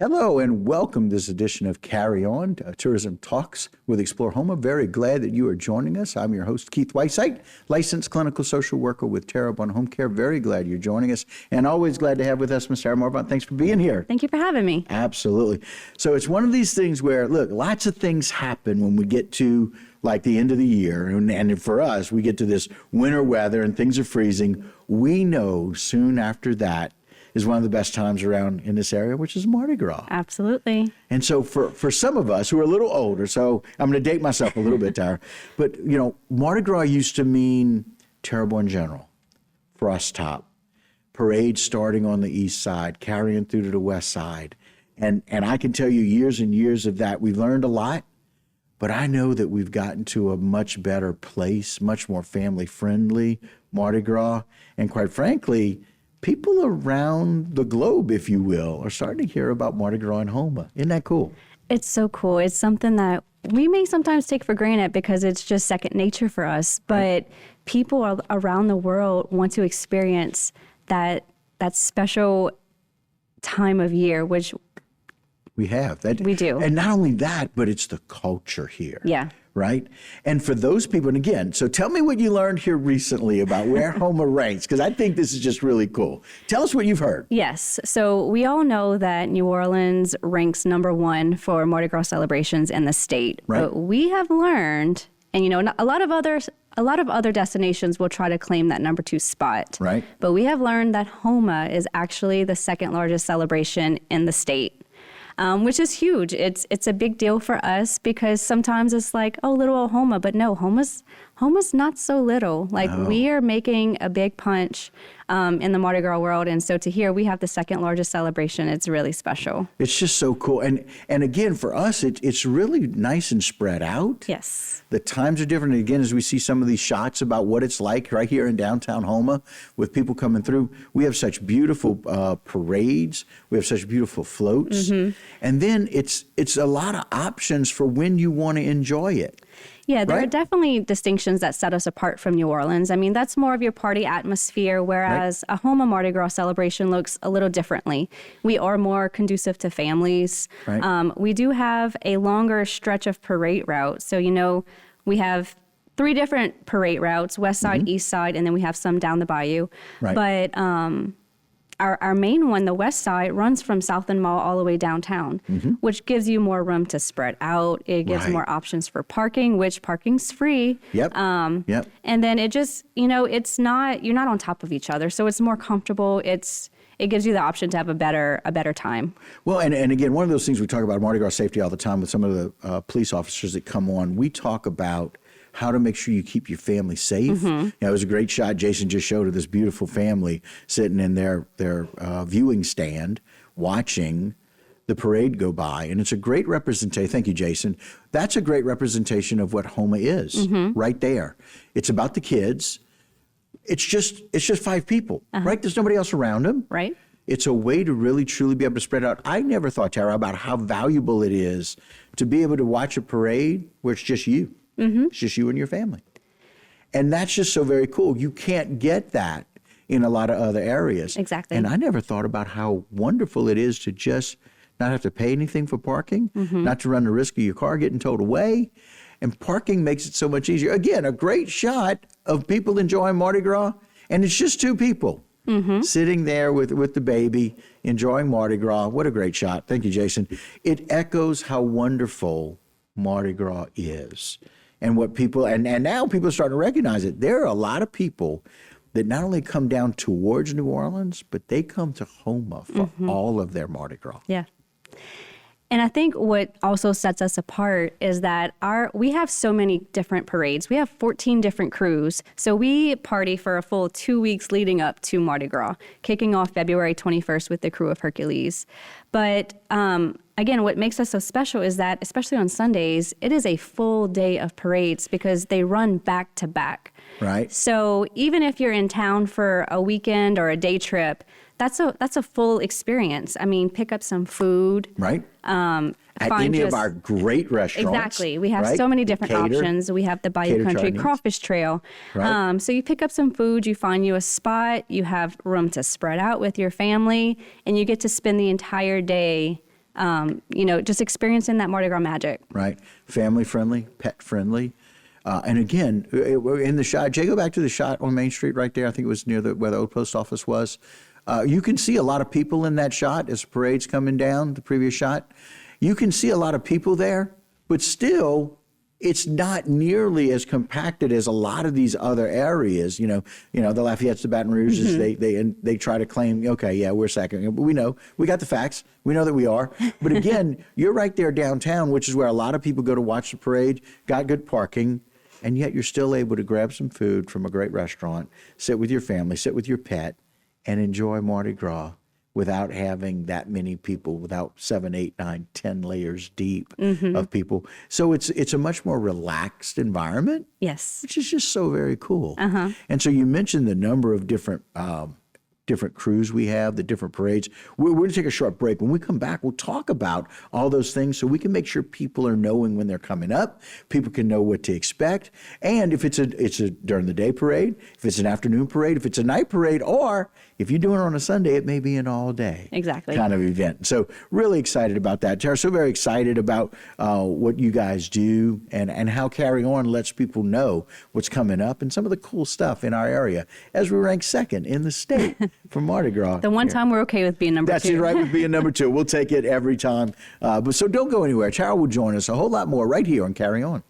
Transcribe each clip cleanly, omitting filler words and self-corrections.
Hello and welcome to this edition of Carry On Tourism Talks with Explore Houma. Very glad that you are joining us. I'm your host, Keith Whiteside, licensed clinical social worker with Terrebonne Home Care. Very glad you're joining us, and always glad to have with us Ms. Sarah Morvant. Thanks for being here. Thank you for having me. Absolutely. So it's one of these things where, look, lots of things happen when we get to like the end of the year, and for us, we get to this winter weather and things are freezing. We know soon after that is one of the best times around in this area, which is Mardi Gras. Absolutely. And so for some of us who are a little older, so I'm going to date myself a little bit, Tara, but, you know, Mardi Gras used to mean Terrebonne General, Frost Top, parades starting on the east side, carrying through to the west side. And I can tell you years and years of that, we learned a lot, but I know that we've gotten to a much better place, much more family-friendly Mardi Gras, and quite frankly, people around the globe, if you will, are starting to hear about Mardi Gras in Houma. Isn't that cool? It's so cool. It's something that we may sometimes take for granted because it's just second nature for us. But people around the world want to experience that special time of year, which we have. We do. And not only that, but it's the culture here. Yeah. Right? And for those people, and again, so tell me what you learned here recently about where Houma ranks, because I think this is just really cool. Tell us what you've heard. Yes. So we all know that New Orleans ranks #1 for Mardi Gras celebrations in the state. Right. But we have learned, and you know, a lot of other destinations will try to claim that #2 spot. Right. But we have learned that Houma is actually the second largest celebration in the state. Which is huge. It's a big deal for us because sometimes it's like, oh, little old Houma, but no, Houma's not so little. Like we are making a big punch in the Mardi Gras world, and so to hear we have the second largest celebration, it's really special. It's just so cool, and again for us, it's really nice and spread out. Yes. The times are different. And again, as we see some of these shots about what it's like right here in downtown Houma with people coming through, we have such beautiful parades. We have such beautiful floats. Mm-hmm. And then it's a lot of options for when you want to enjoy it. Yeah, there right? are definitely distinctions that set us apart from New Orleans. I mean, that's more of your party atmosphere, whereas a Houma Mardi Gras celebration looks a little differently. We are more conducive to families. Right. We do have a longer stretch of parade routes. So, you know, we have 3 different parade routes, west side, east side, and then we have some down the bayou. Right. But our main one, the west side, runs from South End Mall all the way downtown, which gives you more room to spread out. It gives more options for parking, which parking's free. Yep. Yep. And then it just, you know, you're not on top of each other, so it's more comfortable. It gives you the option to have a better time. Well, and again, one of those things we talk about Mardi Gras safety all the time with some of the police officers that come on. We talk about how to make sure you keep your family safe. You know, it was a great shot Jason just showed of this beautiful family sitting in their viewing stand watching the parade go by. And it's a great representation. Thank you, Jason. That's a great representation of what Houma is right there. It's about the kids. It's just 5 people, right? There's nobody else around them. Right. It's a way to really, truly be able to spread out. I never thought, Tara, about how valuable it is to be able to watch a parade where it's just you. It's just you and your family. And that's just so very cool. You can't get that in a lot of other areas. Exactly. And I never thought about how wonderful it is to just not have to pay anything for parking, not to run the risk of your car getting towed away. And parking makes it so much easier. Again, a great shot of people enjoying Mardi Gras, and it's just 2 people sitting there with the baby, enjoying Mardi Gras. What a great shot. Thank you, Jason. It echoes how wonderful Mardi Gras is. And what people, and now people are starting to recognize it. There are a lot of people that not only come down towards New Orleans, but they come to Houma for all of their Mardi Gras. Yeah. And I think what also sets us apart is that we have so many different parades. We have 14 different crews. So we party for a full 2 weeks leading up to Mardi Gras, kicking off February 21st with the Crew of Hercules. But again, what makes us so special is that, especially on Sundays, it is a full day of parades because they run back to back. Right. So even if you're in town for a weekend or a day trip, that's a full experience. I mean, pick up some food. Right. At any of our great restaurants. Exactly. We have so many different options. We have the Bayou Country Crawfish Trail. Right. So you pick up some food, you find you a spot, you have room to spread out with your family, and you get to spend the entire day just experiencing that Mardi Gras magic. Right. Family friendly, pet friendly. And again, in the shot, Jay, go back to the shot on Main Street right there. I think it was near where the old post office was. You can see a lot of people in that shot as the parade's coming down, the previous shot. You can see a lot of people there, but still, it's not nearly as compacted as a lot of these other areas. The Lafayette's, the Baton Rouges, they try to claim, okay, yeah, we're second. But we know, we got the facts. We know that we are. But again, you're right there downtown, which is where a lot of people go to watch the parade, got good parking, and yet you're still able to grab some food from a great restaurant, sit with your family, sit with your pet, and enjoy Mardi Gras without having that many people, without 7, 8, 9, 10 layers deep of people. So it's a much more relaxed environment. Yes. Which is just so very cool. And so you mentioned the number of different crews we have, the different parades. We're going to take a short break. When we come back, we'll talk about all those things so we can make sure people are knowing when they're coming up, people can know what to expect, and if it's a during the day parade, if it's an afternoon parade, if it's a night parade, or if you're doing it on a Sunday, it may be an all day kind of event. So really excited about that. Tara, so very excited about what you guys do and how Carry On lets people know what's coming up and some of the cool stuff in our area as we rank second in the state for Mardi Gras. The one time we're okay with being number 2. That's right, with being number 2. We'll take it every time. But so don't go anywhere. Tara will join us a whole lot more right here on Carry On.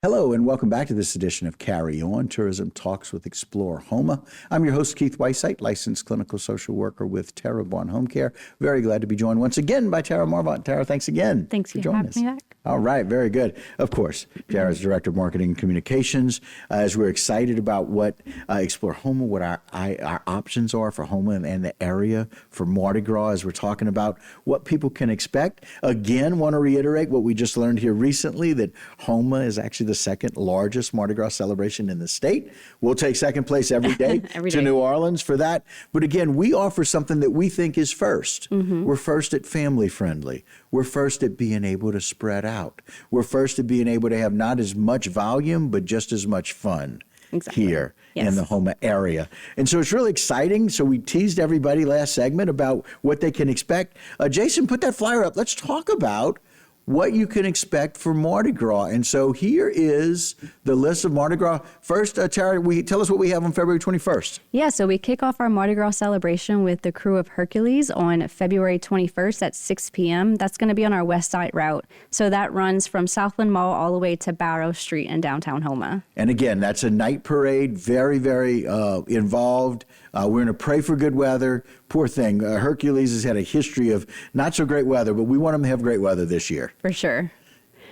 Hello and welcome back to this edition of Carry On, Tourism Talks with Explore Houma. I'm your host, Keith Weissite, licensed clinical social worker with Tara Vaughn Home Care. Very glad to be joined once again by Tara Marvant. Tara, thanks again. Thanks for joining us. Me back. All right, very good. Of course, Tara's Director of Marketing and Communications. As we're excited about what Explore Houma, what our options are for Houma and the area for Mardi Gras, as we're talking about what people can expect. Again, want to reiterate what we just learned here recently, that Houma is actually the second largest Mardi Gras celebration in the state. We'll take second place every day to New Orleans for that. But again, we offer something that we think is first. We're first at family friendly. We're first at being able to spread out. We're first at being able to have not as much volume, but just as much fun here in the Houma area. And so it's really exciting. So we teased everybody last segment about what they can expect. Jason, put that flyer up. Let's talk about what you can expect for Mardi Gras. And so here is the list of Mardi Gras. First, Tara, tell us what we have on February 21st. Yeah, so we kick off our Mardi Gras celebration with the Crew of Hercules on February 21st at 6 p.m. That's going to be on our West Side route. So that runs from Southland Mall all the way to Barrow Street in downtown Houma. And again, that's a night parade, very, very involved. We're going to pray for good weather. Poor thing. Hercules has had a history of not so great weather, but we want them to have great weather this year. For sure.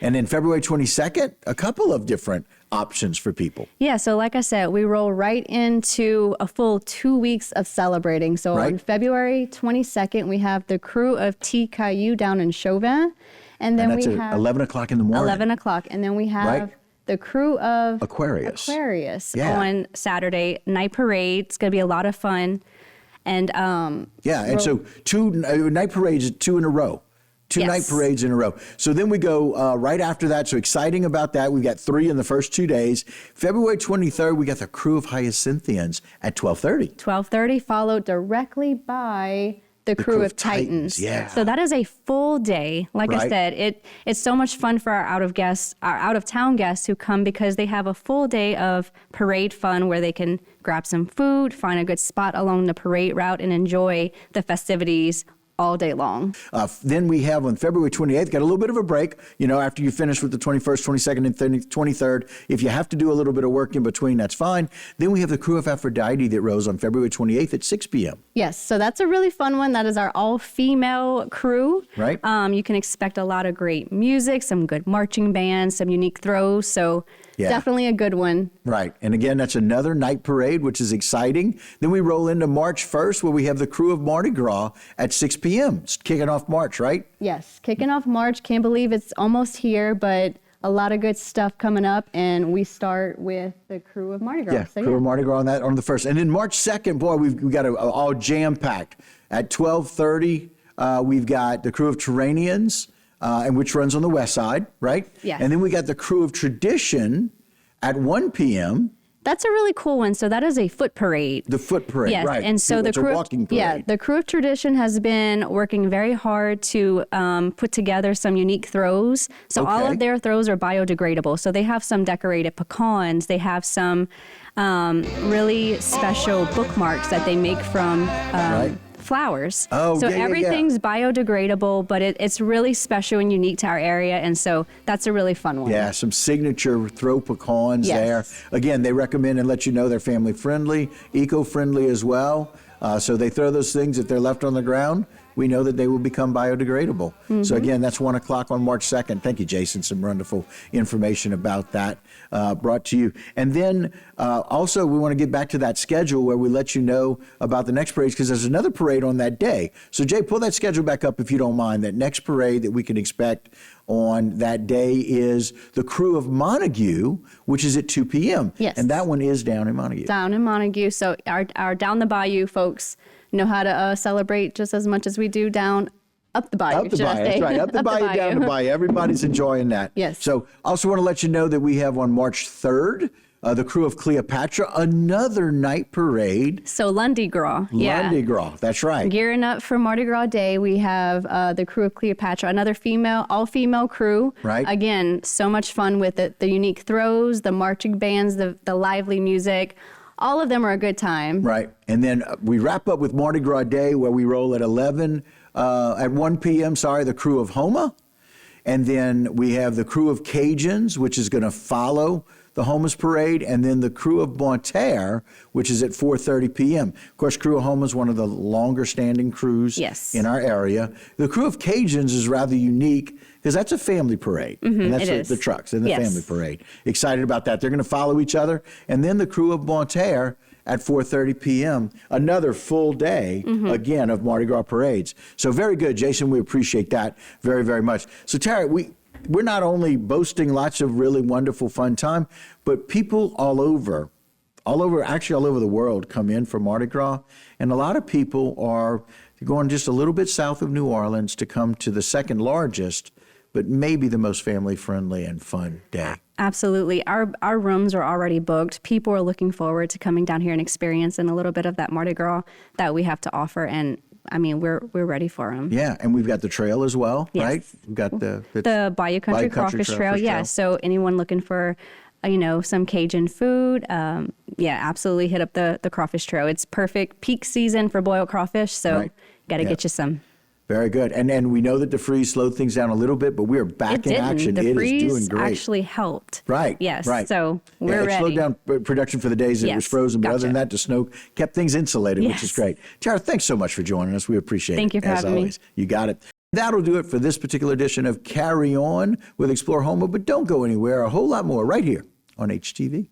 And then February 22nd, a couple of different options for people. Yeah, so like I said, we roll right into a full 2 weeks of celebrating. So on February 22nd, we have the Crew of T. Caillou down in Chauvin. And then that's we have 11 o'clock in the morning. 11 o'clock. And then we have the Crew of Aquarius on Saturday. Night parade. It's going to be a lot of fun. And and so two night parades, 2 in a row. Two night parades in a row. So then we go right after that. So exciting about that. We've got 3 in the first 2 days. February 23rd, we got the Crew of Hyacinthians at 12:30. 12:30, followed directly by the Crew of Titans. Yeah. So that is a full day. Like I said, it's so much fun for our out of town guests who come because they have a full day of parade fun where they can grab some food, find a good spot along the parade route, and enjoy the festivities all day long. Then we have on February 28th, got a little bit of a break, after you finish with the 21st, 22nd, and 23rd. If you have to do a little bit of work in between, that's fine. Then we have the Crew of Aphrodite that rose on February 28th at 6 p.m. Yes, so that's a really fun one. That is our all-female crew. Right. You can expect a lot of great music, some good marching bands, some unique throws. So definitely a good one. Right. And again, that's another night parade, which is exciting. Then we roll into March 1st, where we have the Crew of Mardi Gras at 6 p.m. It's kicking off March, right? Yes, kicking off March. Can't believe it's almost here, but a lot of good stuff coming up. And we start with the Crew of Mardi Gras. Yeah, So, Crew of Mardi Gras on the 1st. And then March 2nd, boy, we've got all jam-packed. At 12:30, we've got the Crew of Turanians, and which runs on the west side, right? Yes. And then we got the Crew of Tradition at 1 p.m. That's a really cool one. So that is a foot parade. The foot parade, yes. right. And so it's a walking parade. the Crew of Tradition has been working very hard to put together some unique throws. So all of their throws are biodegradable. So they have some decorated pecans. They have some really special bookmarks that they make from flowers. Oh, so yeah, everything's biodegradable, but it's really special and unique to our area. And so that's a really fun one. Yeah, some signature throw pecans Yes. there. Again, they recommend and let you know they're family friendly, eco-friendly as well. So they throw those things, if they're left on the ground, we know that they will become biodegradable. So again, that's 1 o'clock on March 2nd. Thank you, Jason. Some wonderful information about that brought to you. And then also we want to get back to that schedule where we let you know about the next parades, because there's another parade on that day. So Jay, pull that schedule back up if you don't mind. That next parade that we can expect on that day is the Crew of Montague, which is at 2 p.m. Yes. And that one is down in Montague. Down in Montague. So our down the bayou folks know how to celebrate just as much as we do down up the bayou. Up the bayou, that's right. Up the bayou, down the bayou. Everybody's enjoying that. Yes. So also want to let you know that we have on March 3rd, the Crew of Cleopatra, another night parade. So Lundi Gras. Lundi Gras, that's right. Gearing up for Mardi Gras Day, we have the Crew of Cleopatra, another all-female crew. Right. Again, so much fun with it. The unique throws, the marching bands, the lively music. All of them are a good time. Right. And then we wrap up with Mardi Gras Day, where we roll at 1 p.m., the Crew of Houma. And then we have the Crew of Cajuns, which is going to follow the Homa's parade, and then the Crew of Bon Terre, which is at 4:30 p.m. Of course, Crew of Houma is one of the longer standing crews in our area. The Crew of Cajuns is rather unique because that's a family parade. And that's the trucks and the family parade. Excited about that. They're going to follow each other. And then the Crew of Bon Terre at 4:30 p.m., another full day, again, of Mardi Gras parades. So very good, Jason. We appreciate that very, very much. So, Tara, we're not only boasting lots of really wonderful fun time, but people all over the world come in for Mardi Gras. And a lot of people are going just a little bit south of New Orleans to come to the second largest, but maybe the most family-friendly and fun day. Absolutely. Our rooms are already booked. People are looking forward to coming down here and experiencing a little bit of that Mardi Gras that we have to offer. And I mean, we're ready for them. Yeah, and we've got the trail as well, right? We've got the Bayou Country Crawfish Trail. Yeah, so anyone looking for, some Cajun food, absolutely hit up the Crawfish Trail. It's perfect peak season for boiled crawfish, so got to get you some. Very good. And we know that the freeze slowed things down a little bit, but we are back in action. The it freeze is doing great. actually helped. Right. Yes. Right. So we're ready. It slowed down production for the days it was frozen, but other than that, the snow kept things insulated, which is great. Tara, thanks so much for joining us. We appreciate it. Thank you for having me. You got it. That'll do it for this particular edition of Carry On with Explore Houma, but don't go anywhere. A whole lot more right here on HTV.